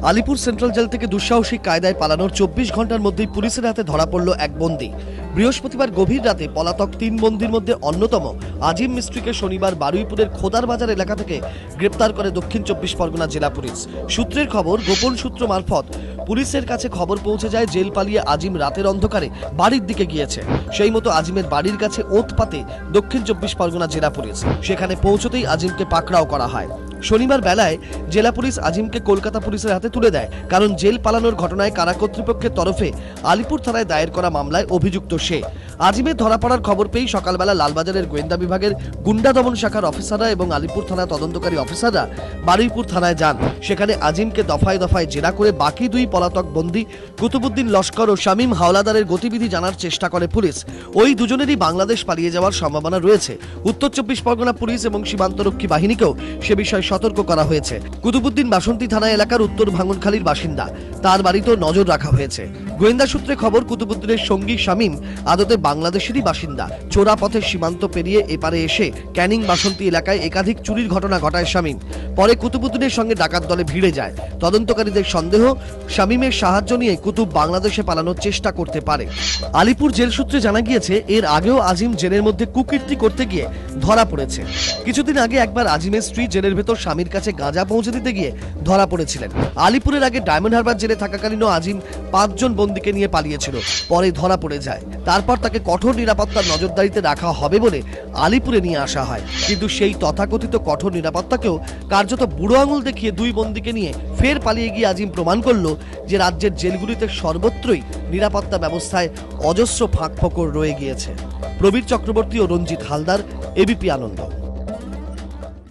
Alipur central jail থেকে দুঃসাহসিক কায়দায় পালানোর 24 ঘন্টার মধ্যেই পুলিশের হাতে ধরা পড়ল এক বন্দী। বৃহস্পতিবার গভীর রাতে পলাতক 3 বন্দীর মধ্যে অন্যতম আজিম মিস্ত্রিকে শনিবার বারুইপুরের খোদার বাজার এলাকা থেকে গ্রেপ্তার করে দক্ষিণ 24 পরগনা জেলা পুলিশ। সূত্রের খবর, গোপন সূত্র মারফত পুলিশের কাছে খবর পৌঁছে যায় জেল পালিয়ে আজিম রাতের অন্ধকারে বাড়ির দিকে গিয়েছে। সেই মতো আজিমের বাড়ির কাছে ওত পাতে দক্ষিণ 24 পরগনা জেলা পুলিশ। সেখানে পৌঁছতেই আজিমকে পাকড়াও করা হয়। শনিবার বেলায় জেলা পুলিশ আজিমকে কলকাতা পুলিশের হাতে তুলে দেয়, কারণ জেল পালানোর ঘটনায় কারা কর্তৃপক্ষের তরফে আলিপুর থানায় দায়ের করা মামলায় অভিযুক্ত সে। আজিমের ধরা পড়ার খবর পেয়েই সকালবেলা লালবাজারের গোয়েন্দা বিভাগের গুন্ডা দমন শাখার অফিসাররা এবং আলিপুর থানা তদন্তকারী অফিসাররা বারুইপুর থানায় যান। সেখানে আজিমকে দফায় দফায় জেরা করে বাকি 2 পলাতক বন্দী কুতুবুদ্দিন লস্কর ও শামীম হাওলাদারের গতিবিধি জানার চেষ্টা করে পুলিশ। ওই দুজনেরই বাংলাদেশ পালিয়ে যাওয়ার সম্ভাবনা রয়েছে। উত্তর 24 পরগনা পুলিশ এবং সীমান্তরক্ষী বাহিনীকেও সে বিষয়ে সতর্ক করা হয়েছে। কুতুবুদ্দিন বাসন্তী থানা এলাকার উত্তর ভাঙনখালীর বাসিন্দা, তার বাড়িতেও নজর রাখা হয়েছে। গোয়েন্দা সূত্রে খবর, কুতুবুদ্দিনের সঙ্গী শামীম আদতে বাংলাদেশেরই বাসিন্দা। চোরা পথে সীমান্ত পেরিয়ে এপারে এসে ক্যানিং বাসন্তী এলাকায় একাধিক চুরির ঘটনা ঘটায় শামীম। পরে কুতুবুদ্দিনের সঙ্গে ডাকাত দলে ভিড়ে যায়। তদন্তকারীদের সন্দেহ, শামীমের সাহায্য নিয়ে কুতুব বাংলাদেশে পালানোর চেষ্টা করতে পারে। আলিপুর জেল সূত্রে জানা গিয়েছে, এর আগেও আজিম জেলের মধ্যে কুকীর্তি করতে গিয়ে ধরা পড়েছে। কিছুদিন আগে একবার আজিমের স্ত্রী জেলের ভেতর স্বামীর কাছে গাঁজা পৌঁছে দিতে গিয়ে ধরা পড়েছিলেন। আলিপুরের আগে ডায়মন্ড হারবার জেলে থাকাকালীনও আজিম 5 জন বন্দীকে নিয়ে পালিয়েছিল। পরে ধরা পড়ে যায়। তারপর তাকে কঠোর নিরাপত্তার নজরদারিতে রাখা হবে বলে আলিপুরে নিয়ে আসা হয়। কিন্তু সেই তথাকথিত কঠোর নিরাপত্তাকেও কার্যত বুড়ো আঙুল দেখিয়ে 2 বন্দীকে নিয়ে ফের পালিয়ে গিয়ে আজিম প্রমাণ করল যে রাজ্যের জেলগুলিতে সর্বত্রই নিরাপত্তা ব্যবস্থায় অজস্র ফাঁক ফোকর রয়ে গিয়েছে। প্রবীর চক্রবর্তী ও রঞ্জিত হালদার, এবিপি আনন্দ।